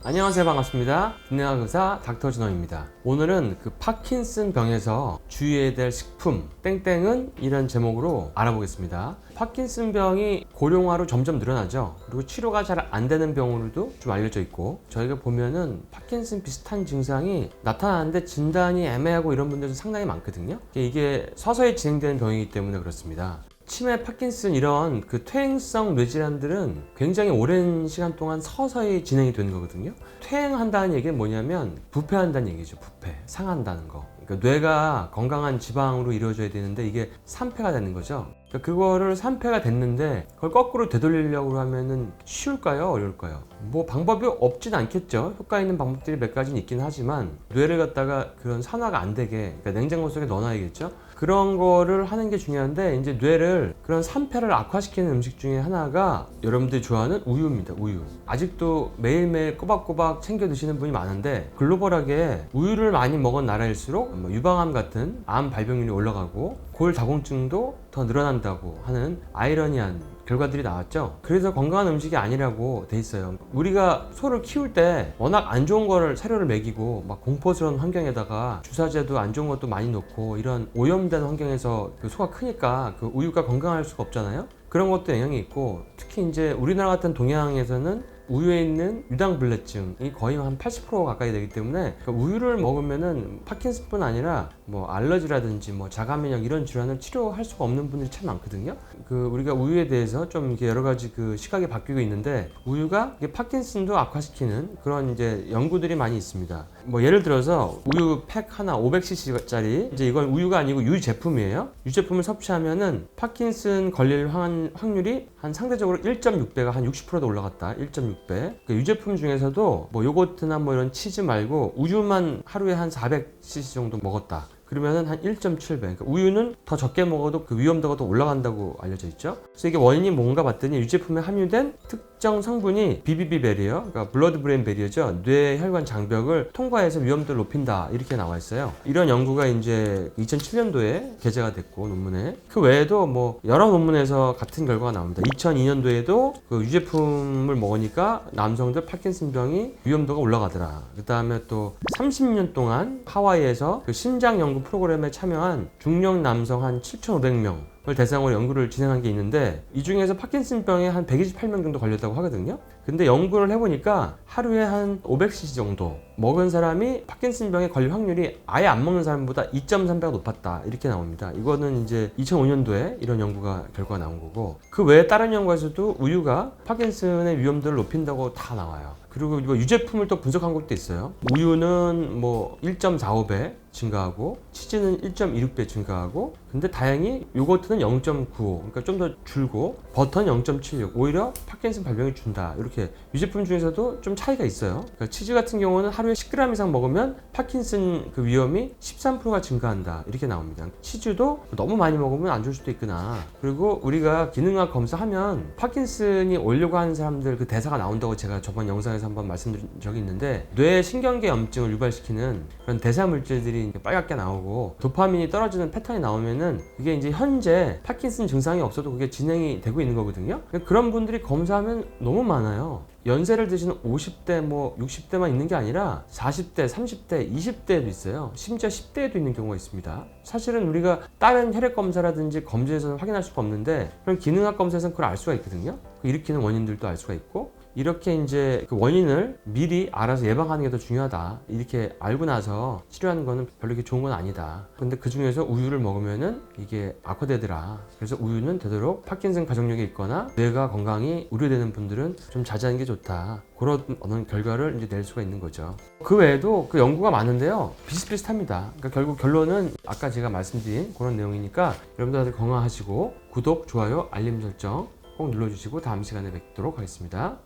안녕하세요, 반갑습니다. 김내학 의사 닥터 진원입니다. 오늘은 그 파킨슨 병에서 주의해야 될 식품 땡땡은 이런 제목으로 알아보겠습니다. 파킨슨 병이 고령화로 점점 늘어나죠. 그리고 치료가 잘 안 되는 병으로도 좀 알려져 있고, 저희가 보면은 파킨슨 비슷한 증상이 나타나는데 진단이 애매하고 이런 분들도 상당히 많거든요. 이게 서서히 진행되는 병이기 때문에 그렇습니다. 치매, 파킨슨 이런 그 퇴행성 뇌질환들은 굉장히 오랜 시간 동안 서서히 진행이 되는 거거든요. 퇴행한다는 얘기는 뭐냐면 부패한다는 얘기죠. 부패, 상한다는 거. 그러니까 뇌가 건강한 지방으로 이루어져야 되는데 이게 산패가 되는 거죠. 그러니까 그거를 산패가 됐는데 그걸 거꾸로 되돌리려고 하면은 쉬울까요? 어려울까요? 뭐 방법이 없진 않겠죠. 효과 있는 방법들이 몇 가지는 있긴 하지만 뇌를 갖다가 그런 산화가 안 되게, 그러니까 냉장고 속에 넣어놔야겠죠. 그런 거를 하는 게 중요한데, 이제 뇌를 그런 산패를 악화시키는 음식 중에 하나가 여러분들이 좋아하는 우유입니다. 우유. 아직도 매일매일 꼬박꼬박 챙겨 드시는 분이 많은데, 글로벌하게 우유를 많이 먹은 나라일수록 유방암 같은 암 발병률이 올라가고 골다공증도 더 늘어난다고 하는 아이러니한 결과들이 나왔죠. 그래서 건강한 음식이 아니라고 돼 있어요. 우리가 소를 키울 때 워낙 안 좋은 거를 사료를 먹이고 막 공포스러운 환경에다가 주사제도 안 좋은 것도 많이 넣고 이런 오염된 환경에서 그 소가 크니까 그 우유가 건강할 수가 없잖아요. 그런 것도 영향이 있고, 특히 이제 우리나라 같은 동양에서는 우유에 있는 유당불내증이 거의 한 80% 가까이 되기 때문에, 그러니까 우유를 먹으면은 파킨슨뿐 아니라 뭐 알러지라든지 뭐 자가면역 이런 질환을 치료할 수가 없는 분들이 참 많거든요. 그 우리가 우유에 대해서 좀 이렇게 여러 가지 그 시각이 바뀌고 있는데, 우유가 이게 파킨슨도 악화시키는 그런 이제 연구들이 많이 있습니다. 뭐 예를 들어서 우유 팩 하나 500cc짜리, 이제 이건 우유가 아니고 유 제품이에요. 유 제품을 섭취하면은 파킨슨 걸릴 확률이 한 상대적으로 1.6배가 한 60%도 올라갔다. 1.6배. 그 유제품 중에서도 뭐 요거트나 뭐 이런 치즈 말고 우유만 하루에 한 400cc 정도 먹었다. 그러면은 한 1.7배. 그러니까 우유는 더 적게 먹어도 그 위험도가 더 올라간다고 알려져 있죠. 그래서 이게 원인이 뭔가 봤더니 유제품에 함유된 특정 성분이 BBB 베리어, 그러니까 블러드 브레인 베리어죠. 뇌 혈관 장벽을 통과해서 위험도를 높인다, 이렇게 나와 있어요. 이런 연구가 이제 2007년도에 게재가 됐고, 논문에. 그 외에도 뭐 여러 논문에서 같은 결과가 나옵니다. 2002년도에도 그 유제품을 먹으니까 남성들 파킨슨병이 위험도가 올라가더라. 그 다음에 또 30년 동안 하와이에서 그 심장 연구 프로그램에 참여한 중년 남성 한 7,500명을 대상으로 연구를 진행한 게 있는데, 이 중에서 파킨슨병에 한 128명 정도 걸렸다고 하거든요. 근데 연구를 해보니까 하루에 한 500cc 정도 먹은 사람이 파킨슨병에 걸릴 확률이 아예 안 먹는 사람보다 2.3배가 높았다, 이렇게 나옵니다. 이거는 이제 2005년도에 이런 연구가 결과가 나온 거고, 그 외에 다른 연구에서도 우유가 파킨슨의 위험도를 높인다고 다 나와요. 그리고 이거 유제품을 또 분석한 것도 있어요. 우유는 뭐 1.45배 증가하고, 치즈는 1.26배 증가하고, 근데 다행히 요거트는 0.95, 그러니까 좀 더 줄고, 버터는 0.76, 오히려 파킨슨 발병이 준다. 이렇게 유제품 중에서도 좀 차이가 있어요. 그러니까 치즈 같은 경우는 하루에 10g 이상 먹으면 파킨슨 그 위험이 13%가 증가한다, 이렇게 나옵니다. 치즈도 너무 많이 먹으면 안 좋을 수도 있구나. 그리고 우리가 기능학 검사하면 파킨슨이 오려고 하는 사람들 그 대사가 나온다고 제가 저번 영상에서 한번 말씀드린 적이 있는데, 뇌 신경계 염증을 유발시키는 그런 대사 물질들이 빨갛게 나오고 도파민이 떨어지는 패턴이 나오면은 그게 이제 현재 파킨슨 증상이 없어도 그게 진행이 되고 있는 거거든요. 그런 분들이 검사하면 너무 많아요. 연세를 드시는 50대 뭐 60대만 있는 게 아니라 40대, 30대, 20대에도 있어요. 심지어 10대에도 있는 경우가 있습니다. 사실은 우리가 다른 혈액 검사라든지 검진에서는 확인할 수가 없는데, 그런 기능학 검사에서는 그걸 알 수가 있거든요. 일으키는 원인들도 알 수가 있고, 이렇게 이제 그 원인을 미리 알아서 예방하는 게 더 중요하다, 이렇게 알고 나서 치료하는 거는 별로 이렇게 좋은 건 아니다. 근데 그 중에서 우유를 먹으면은 이게 악화되더라. 그래서 우유는 되도록 파킨슨 가족력이 있거나 뇌가 건강이 우려되는 분들은 좀 자제하는 게 좋다. 그런 어느 결과를 이제 낼 수가 있는 거죠. 그 외에도 그 연구가 많은데요, 비슷비슷합니다. 그러니까 결국 결론은 아까 제가 말씀드린 그런 내용이니까, 여러분들 다들 건강하시고 구독, 좋아요, 알림 설정 꼭 눌러주시고 다음 시간에 뵙도록 하겠습니다.